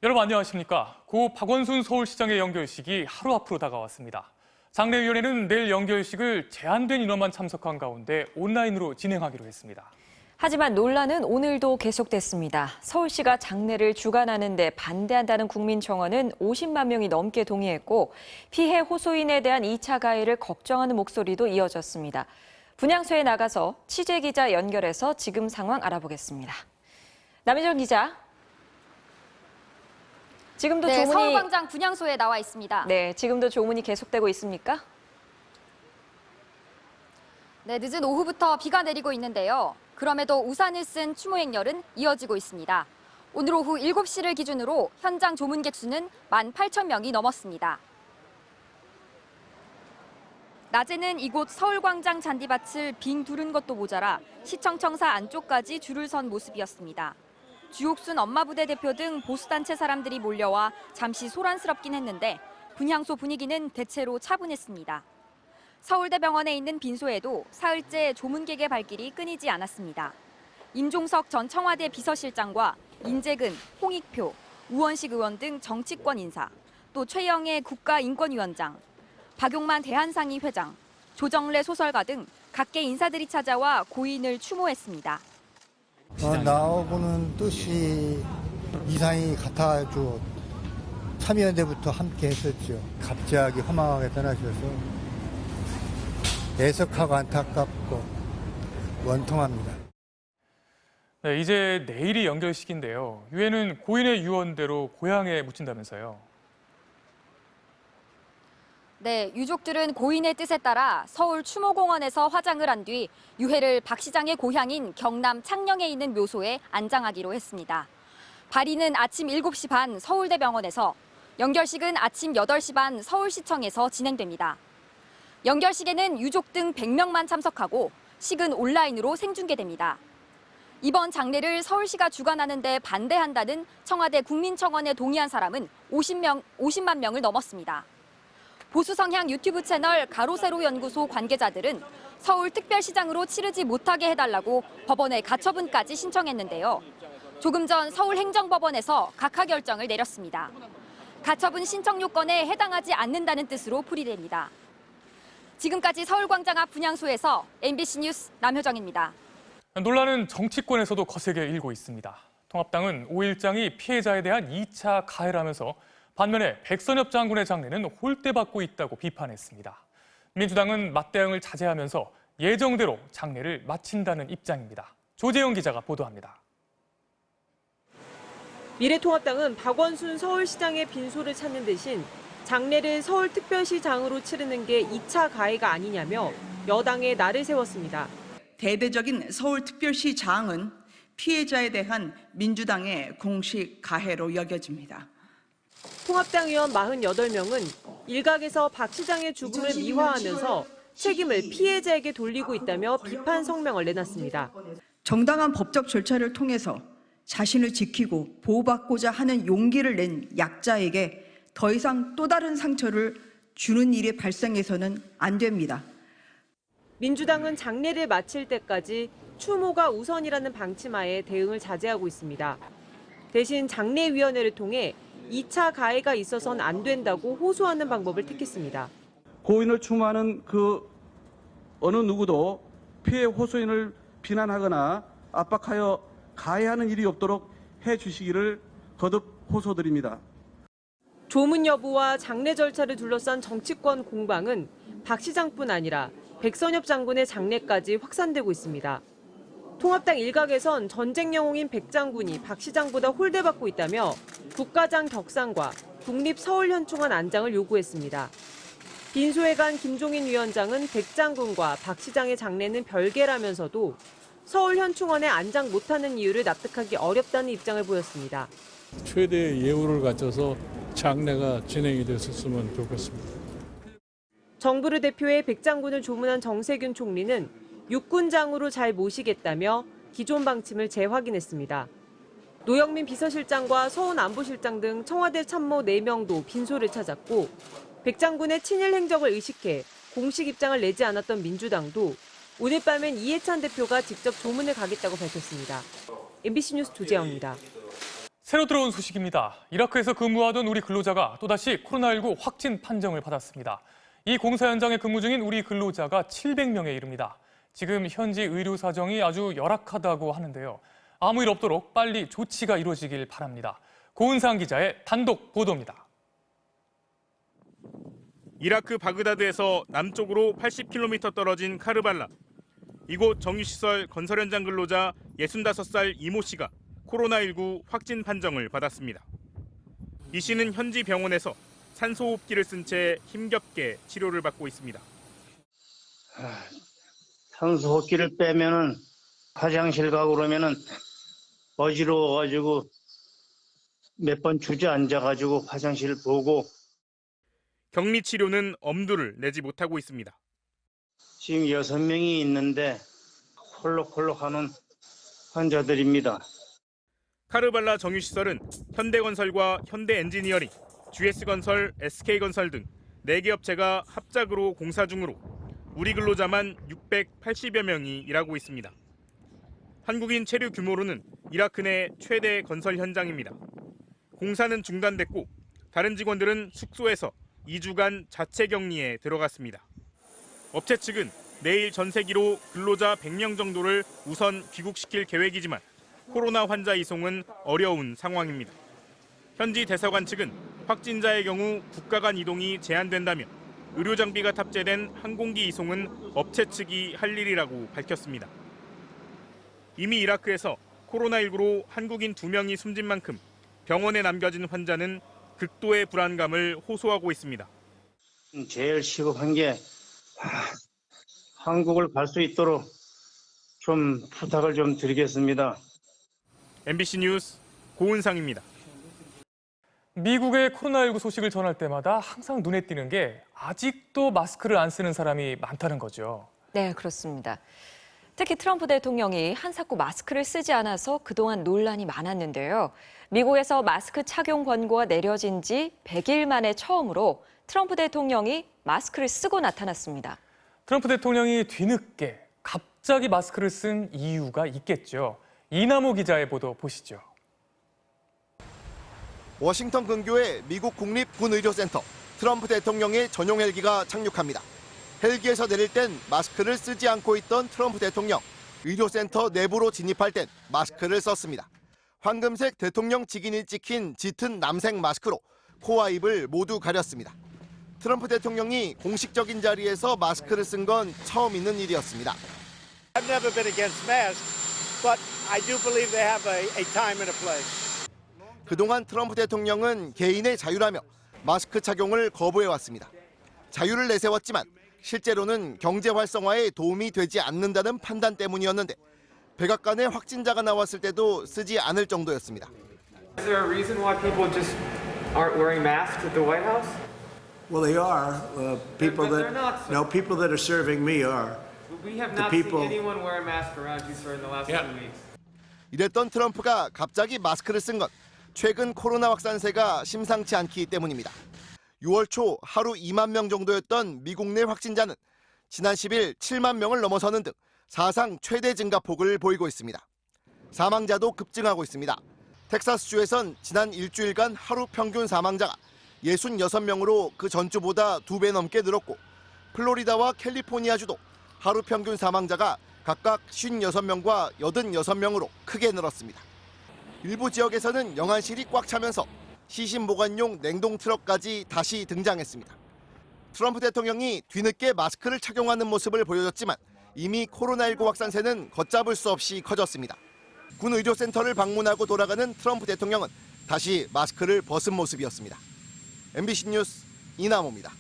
여러분 안녕하십니까? 고 박원순 서울시장의 연결식이 하루 앞으로 다가왔습니다. 장례위원회는 내일 연결식을 제한된 인원만 참석한 가운데 온라인으로 진행하기로 했습니다. 하지만 논란은 오늘도 계속됐습니다. 서울시가 장례를 주관하는 데 반대한다는 국민청원은 50만 명이 넘게 동의했고 피해 호소인에 대한 2차 가해를 걱정하는 목소리도 이어졌습니다. 분향소에 나가서 취재기자 연결해서 지금 상황 알아보겠습니다. 남희정 기자. 지금도 네, 조문이 서울광장 분향소에 나와 있습니다. 네, 지금도 조문이 계속되고 있습니까? 네, 늦은 오후부터 비가 내리고 있는데요. 그럼에도 우산을 쓴 추모 행렬은 이어지고 있습니다. 오늘 오후 7시를 기준으로 현장 조문객 수는 18,000명이 넘었습니다. 낮에는 이곳 서울광장 잔디밭을 빙 두른 것도 모자라 시청청사 안쪽까지 줄을 선 모습이었습니다. 주옥순 엄마부대 대표 등 보수단체 사람들이 몰려와 잠시 소란스럽긴 했는데 분향소 분위기는 대체로 차분했습니다. 서울대병원에 있는 빈소에도 사흘째 조문객의 발길이 끊이지 않았습니다. 임종석 전 청와대 비서실장과 인재근, 홍익표, 우원식 의원 등 정치권 인사, 또 최영애 국가인권위원장, 박용만 대한상의 회장, 조정래 소설가 등 각계 인사들이 찾아와 고인을 추모했습니다. 나오고는 뜻이 이상이 같아가지고 참여연대부터 함께 했었죠. 갑자기 허망하게 떠나셔서 애석하고 안타깝고 원통합니다. 네, 이제 내일이 연결식인데요. 유해는 고인의 유언대로 고향에 묻힌다면서요. 네, 유족들은 고인의 뜻에 따라 서울 추모공원에서 화장을 한 뒤 유해를 박 시장의 고향인 경남 창녕에 있는 묘소에 안장하기로 했습니다. 발인은 아침 7시 반 서울대병원에서, 연결식은 아침 8시 반 서울시청에서 진행됩니다. 연결식에는 유족 등 100명만 참석하고 식은 온라인으로 생중계됩니다. 이번 장례를 서울시가 주관하는 데 반대한다는 청와대 국민청원에 동의한 사람은 50만 명을 넘었습니다. 보수 성향 유튜브 채널 가로세로 연구소 관계자들은 서울특별시장으로 치르지 못하게 해달라고 법원에 가처분까지 신청했는데요. 조금 전 서울행정법원에서 각하 결정을 내렸습니다. 가처분 신청 요건에 해당하지 않는다는 뜻으로 풀이됩니다. 지금까지 서울광장 앞 분향소에서 MBC 뉴스 남효정입니다. 논란은 정치권에서도 거세게 일고 있습니다. 통합당은 5일장이 피해자에 대한 2차 가해라면서 반면에 백선엽 장군의 장례는 홀대받고 있다고 비판했습니다. 민주당은 맞대응을 자제하면서 예정대로 장례를 마친다는 입장입니다. 조재영 기자가 보도합니다. 미래통합당은 박원순 서울시장의 빈소를 찾는 대신 장례를 서울특별시장으로 치르는 게 2차 가해가 아니냐며 여당에 날을 세웠습니다. 대대적인 서울특별시장은 피해자에 대한 민주당의 공식 가해로 여겨집니다. 통합당 의원 48명은 일각에서 박 시장의 죽음을 미화하면서 책임을 피해자에게 돌리고 있다며 비판 성명을 내놨습니다. 정당한 법적 절차를 통해서 자신을 지키고 보호받고자 하는 용기를 낸 약자에게 더 이상 또 다른 상처를 주는 일이 발생해서는 안 됩니다. 민주당은 장례를 마칠 때까지 추모가 우선이라는 방침하에 대응을 자제하고 있습니다. 대신 장례위원회를 통해 2차 가해가 있어서는 안 된다고 호소하는 방법을 택했습니다. 고인을 추모하는 그 어느 누구도 피해 호소인을 비난하거나 압박하여 가해하는 일이 없도록 해주시기를 거듭 호소드립니다. 조문 여부와 장례 절차를 둘러싼 정치권 공방은 박 시장뿐 아니라 백선엽 장군의 장례까지 확산되고 있습니다. 통합당 일각에선 전쟁 영웅인 백 장군이 박 시장보다 홀대받고 있다며 국가장 격상과 국립서울현충원 안장을 요구했습니다. 빈소에 간 김종인 위원장은 백 장군과 박 시장의 장례는 별개라면서도 서울현충원에 안장 못하는 이유를 납득하기 어렵다는 입장을 보였습니다. 최대의 예우를 갖춰서 장례가 진행이 됐었으면 좋겠습니다. 정부를 대표해 백 장군을 조문한 정세균 총리는 육군장으로 잘 모시겠다며 기존 방침을 재확인했습니다. 노영민 비서실장과 서훈 안보실장 등 청와대 참모 4명도 빈소를 찾았고 백 장군의 친일 행적을 의식해 공식 입장을 내지 않았던 민주당도 오늘 밤엔 이해찬 대표가 직접 조문을 가겠다고 밝혔습니다. MBC 뉴스 조재영입니다. 새로 들어온 소식입니다. 이라크에서 근무하던 우리 근로자가 또다시 코로나19 확진 판정을 받았습니다. 이 공사 현장에 근무 중인 우리 근로자가 700명에 이릅니다. 지금 현지 의료 사정이 아주 열악하다고 하는데요. 아무 일 없도록 빨리 조치가 이루어지길 바랍니다. 고은상 기자의 단독 보도입니다. 이라크 바그다드에서 남쪽으로 80km 떨어진 카르발라. 이곳 정유시설 건설 현장 근로자 65살 이모 씨가 코로나19 확진 판정을 받았습니다. 이 씨는 현지 병원에서 산소호흡기를 쓴 채 힘겹게 치료를 받고 있습니다. 산소호흡기를 빼면은 화장실 가고 그러면은 어지러워가지고 몇 번 주저앉아가지고 화장실 보고 격리 치료는 엄두를 내지 못하고 있습니다. 지금 6명이 있는데 콜록콜록하는 환자들입니다. 카르발라 정유시설은 현대건설과 현대엔지니어링, GS건설, SK건설 등 4개 업체가 합작으로 공사 중으로 우리 근로자만 680여 명이 일하고 있습니다. 한국인 체류 규모로는 이라크 내 최대 건설 현장입니다. 공사는 중단됐고 다른 직원들은 숙소에서 2주간 자체 격리에 들어갔습니다. 업체 측은 내일 전세기로 근로자 100명 정도를 우선 귀국시킬 계획이지만 코로나 환자 이송은 어려운 상황입니다. 현지 대사관 측은 확진자의 경우 국가 간 이동이 제한된다며 의료 장비가 탑재된 항공기 이송은 업체 측이 할 일이라고 밝혔습니다. 이미 이라크에서 코로나19로 한국인 2명이 숨진 만큼 병원에 남겨진 환자는 극도의 불안감을 호소하고 있습니다. 제일 시급한 게 한국을 갈 수 있도록 좀 부탁을 좀 드리겠습니다. MBC 뉴스 고은상입니다. 미국의 코로나19 소식을 전할 때마다 항상 눈에 띄는 게 아직도 마스크를 안 쓰는 사람이 많다는 거죠. 네, 그렇습니다. 특히 트럼프 대통령이 한사코 마스크를 쓰지 않아서 그동안 논란이 많았는데요. 미국에서 마스크 착용 권고가 내려진 지 100일 만에 처음으로 트럼프 대통령이 마스크를 쓰고 나타났습니다. 트럼프 대통령이 뒤늦게 갑자기 마스크를 쓴 이유가 있겠죠. 이남호 기자의 보도 보시죠. 워싱턴 근교의 미국 국립군의료센터, 트럼프 대통령의 전용 헬기가 착륙합니다. 헬기에서 내릴 땐 마스크를 쓰지 않고 있던 트럼프 대통령, 의료센터 내부로 진입할 땐 마스크를 썼습니다. 황금색 대통령 직인이 찍힌 짙은 남색 마스크로 코와 입을 모두 가렸습니다. 트럼프 대통령이 공식적인 자리에서 마스크를 쓴 건 처음 있는 일이었습니다. I've never been against masks, but I do believe they have a time and a place. 그동안 트럼프 대통령은 개인의 자유라며 마스크 착용을 거부해왔습니다. 자유를 내세웠지만 실제로는 경제 활성화에 도움이 되지 않는다는 판단 때문이었는데 백악관에 확진자가 나왔을 때도 쓰지 않을 정도였습니다. Is there a reason why people just aren't wearing masks at the White House? Well, they are. People But that they're not, sir. no people that are serving me are. We have The not people- seen anyone wear a mask around you, sir, in the last 2 weeks. 이랬던 트럼프가 갑자기 마스크를 쓴 건 최근 코로나 확산세가 심상치 않기 때문입니다. 6월 초 하루 2만 명 정도였던 미국 내 확진자는 지난 10일 7만 명을 넘어서는 등 사상 최대 증가폭을 보이고 있습니다. 사망자도 급증하고 있습니다. 텍사스주에선 지난 일주일간 하루 평균 사망자가 66명으로 그 전주보다 2배 넘게 늘었고 플로리다와 캘리포니아주도 하루 평균 사망자가 각각 56명과 86명으로 크게 늘었습니다. 일부 지역에서는 영안실이 꽉 차면서 시신 보관용 냉동 트럭까지 다시 등장했습니다. 트럼프 대통령이 뒤늦게 마스크를 착용하는 모습을 보여줬지만 이미 코로나19 확산세는 걷잡을 수 없이 커졌습니다. 군 의료센터를 방문하고 돌아가는 트럼프 대통령은 다시 마스크를 벗은 모습이었습니다. MBC 뉴스 이남호입니다.